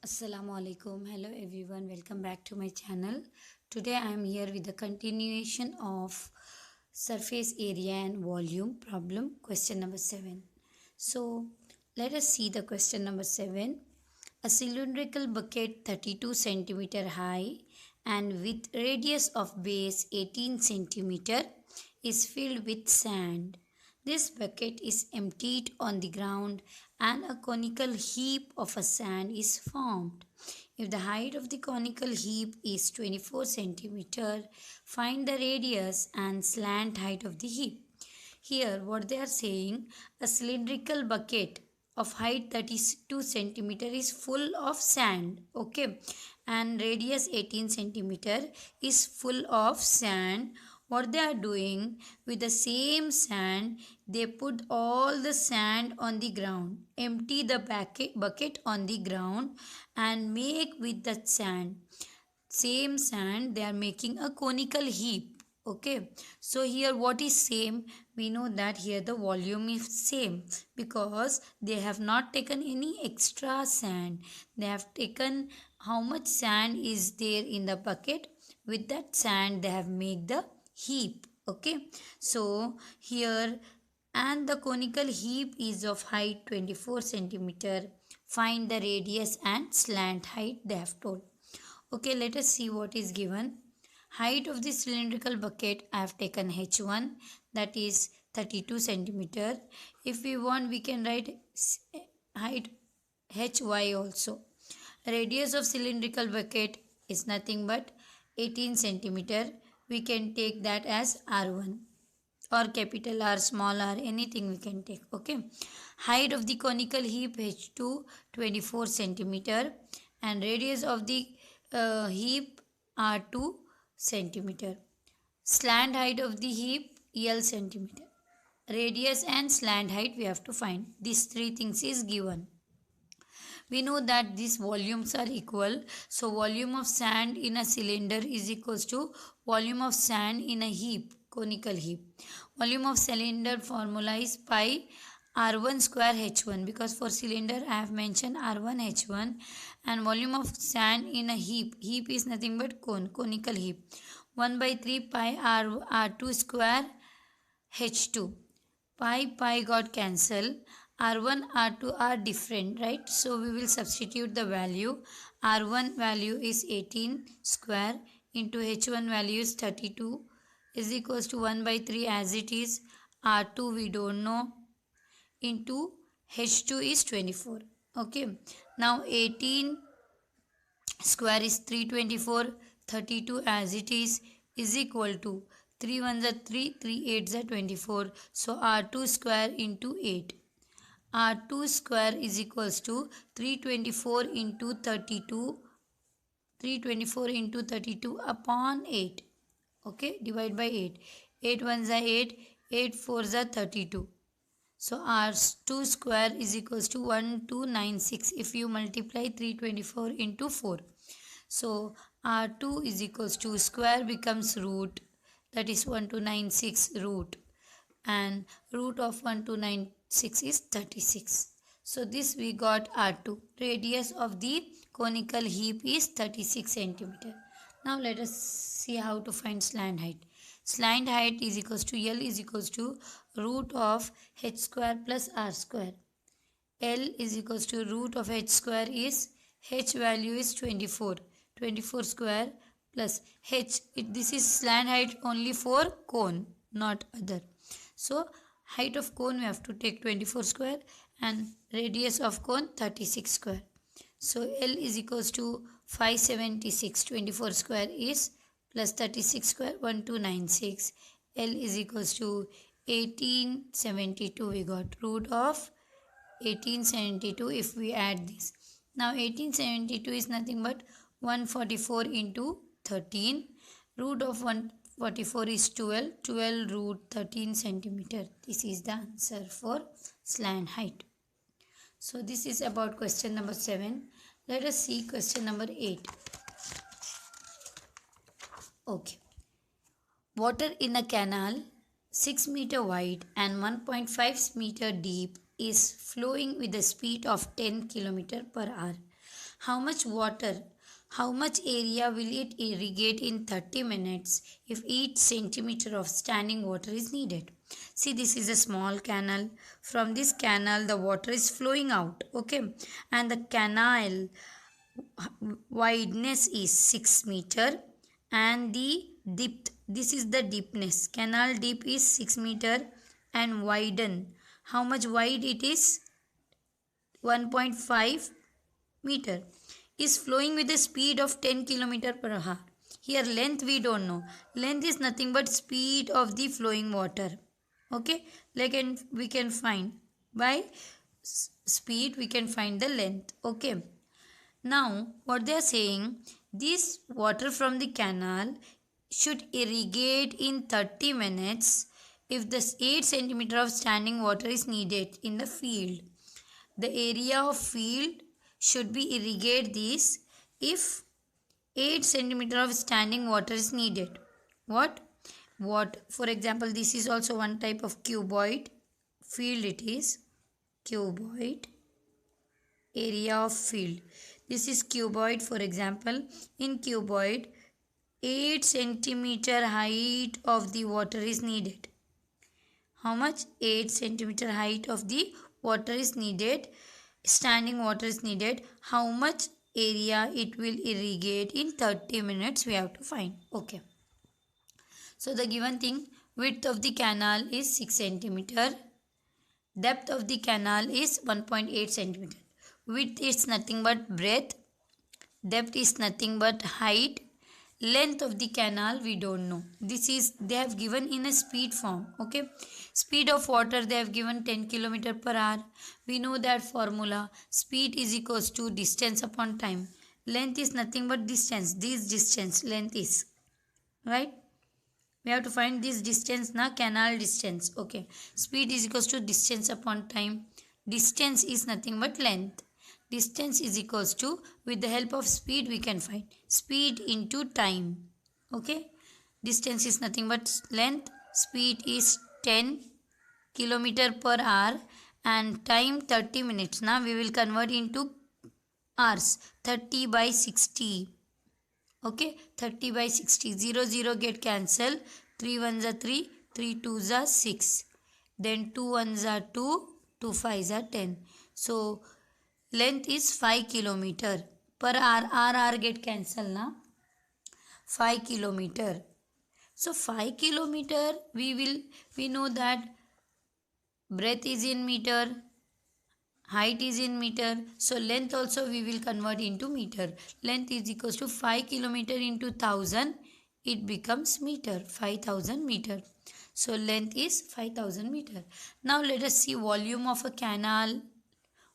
Assalamu alaikum. Hello everyone. Welcome back to my channel. Today I am here with the continuation of surface area and volume problem question number 7. So let us see the question number 7. A cylindrical bucket 32 centimeter high and with radius of base 18 centimeter is filled with sand. This bucket is emptied on the ground and a conical heap of a sand is formed. If the height of the conical heap is 24 centimeter, find the radius and slant height of the heap. Here what they are saying, a cylindrical bucket of height 32 centimeter is full of sand, okay, and radius 18 centimeter is full of sand. What they are doing, with the same sand they put all the sand on the ground, empty the bucket on the ground and make with the same sand they are making a conical heap. Okay, so here what is same, we know that here the volume is same because they have not taken any extra sand. They have taken how much sand is there in the bucket, with that sand they have made the heap. Okay, so here, and the conical heap is of height 24 centimeter. Find the radius and slant height they have told. Okay, let us see what is given. Height of the cylindrical bucket, I have taken h1, that is 32 centimeter. If we want, we can write height hy also. Radius of cylindrical bucket is nothing but 18 centimeter. We can take that as r1 or capital R, small r, anything we can take. Okay. Height of the conical heap h2 24 centimeter and radius of the heap r2 centimeter. Slant height of the heap L centimeter. Radius and slant height we have to find. These three things is given. We know that these volumes are equal. So volume of sand in a cylinder is equals to volume of sand in a heap, conical heap. Volume of cylinder formula is pi r1 square h1, because for cylinder I have mentioned r1 h1, and volume of sand in a heap is nothing but conical heap, 1 by 3 pi r2 square h2. Pi got cancelled. R1 R2 are different, right? So we will substitute the value. R1 value is 18 square into H1 value is 32 is equals to 1 by 3 as it is. R2 we don't know, into H2 is 24. Okay. Now 18 square is 324, 32 as it is equal to 3 ones are 3, 3 eights are 24. So R2 square into 8. R2 square is equals to 324 into 32. 324 into 32 upon 8. Okay, divide by 8. 8 ones are 8, 8 fours are 32. So R2 square is equals to 1296 if you multiply 324 into 4. So R2 is equals to square becomes root, that is 1296 root, and root of 1296 is 36. So this we got R2. Radius of the conical heap is 36 centimeter. Now let us see how to find slant height. Slant height is equals to L is equals to root of h square plus r square. L is equals to root of h square is, h value is 24. 24 square plus h. This is slant height only for cone, not other. So height of cone we have to take 24 square and radius of cone 36 square. So L is equals to 576. 24 square is plus 36 square 1296. L is equals to 1872. We got root of 1872 if we add this. Now 1872 is nothing but 144 into 13. Root of 144 is 12. 12 root 13 centimeter. This is the answer for slant height. So this is about question number 7. Let us see question number 8. Okay. Water in a canal 6 meter wide and 1.5 meter deep is flowing with a speed of 10 km per hour. How much water, how much area will it irrigate in 30 minutes if each centimeter of standing water is needed? See, this is a small canal. From this canal, the water is flowing out, okay? And the canal wideness is 6 meter and the depth, this is the deepness. Canal deep is 6 meter and widen. How much wide it is? 1.5 meter, is flowing with a speed of 10 kilometer per hour. Here length we don't know. Length is nothing but speed of the flowing water. Okay, like, and we can find by speed we can find the length. Okay, now what they are saying, this water from the canal should irrigate in 30 minutes if the 8 centimeter of standing water is needed in the field. The area of field should be irrigate this if 8 centimeter of standing water is needed. What? For example, this is also one type of cuboid field. It is cuboid area of field. This is cuboid. For example, in cuboid, 8 centimeter height of the water is needed. How much? 8 centimeter height of the water is needed. Standing water is needed. How much area it will irrigate in 30 minutes we have to find. Okay. So the given thing, width of the canal is 6 centimeter. Depth of the canal is 1.8 centimeter. Width is nothing but breadth. Depth is nothing but height. Length of the canal we don't know. This is they have given in a speed form. Okay, speed of water they have given 10 kilometer per hour. We know that formula. Speed is equals to distance upon time. Length is nothing but distance. This distance length is, right? We have to find this distance na, canal distance. Okay, speed is equals to distance upon time. Distance is nothing but length. Distance is equals to, with the help of speed we can find speed into time. Okay, distance is nothing but length, speed is 10 kilometer per hour and time 30 minutes. Now we will convert into hours. 30 by 60. Okay, 30 by 60. 0 0 get cancelled. 3 1s are 3, 3 2s are 6. Then 2 1s are 2, 2 5s are 10. So length is 5 kilometer per hour. R get cancelled na. 5 kilometer. So 5 kilometer we know that breadth is in meter, height is in meter. So length also we will convert into meter. Length is equals to 5 kilometer into 1000. It becomes meter. 5000 meter. So length is 5000 meter. Now let us see volume of a canal.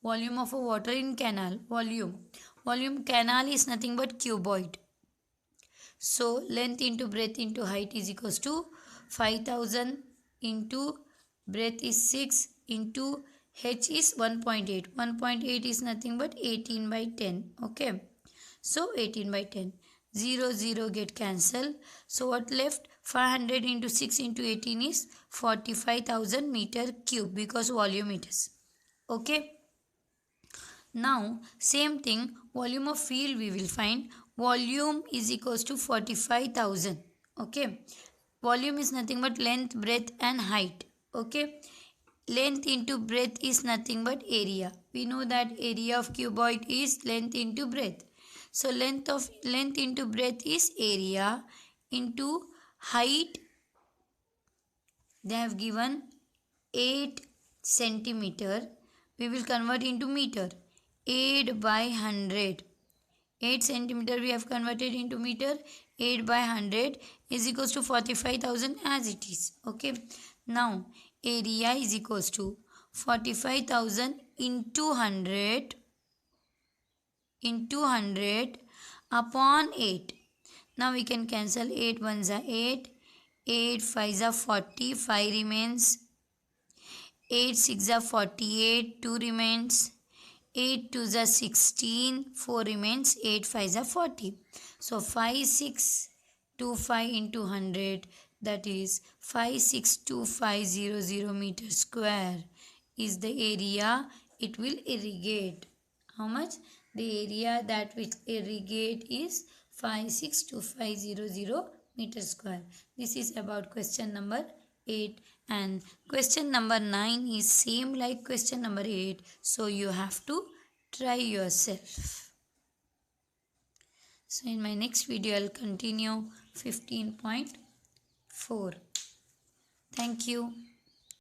Volume of a water in canal. Volume canal is nothing but cuboid. So length into breadth into height is equals to 5000 into breadth is 6 into h is 1.8. 1.8 is nothing but 18 by 10. Okay. So 18 by 10. 0 0 get cancelled. So what left? 500 into 6 into 18 is 45,000 meter cube because volume it is. Okay. Now same thing, volume of field we will find. Volume is equals to 45,000. Okay. Volume is nothing but length, breadth and height. Okay. Length into breadth is nothing but area. We know that area of cuboid is length into breadth. So length into breadth is area into height. They have given 8 centimeter. We will convert into meter. 8 by 100. 8 centimeter we have converted into meter. 8 by 100 is equals to 45,000 as it is. Okay. Now area is equals to 45,000 into 100 upon 8. Now we can cancel 8 1s are 8. 8 5s are 40. 5 remains. 8 6 are 48. 2 remains. 8 2s are 16. 4 remains. 8 5s are 40. So 5625 into 100, that is 562,500 meter square is the area it will irrigate. How much? The area that will irrigate is 562,500 meter square. This is about question number 8, and question number 9 is same like question number 8, so you have to try yourself. So in my next video I'll continue 15.4. Thank you.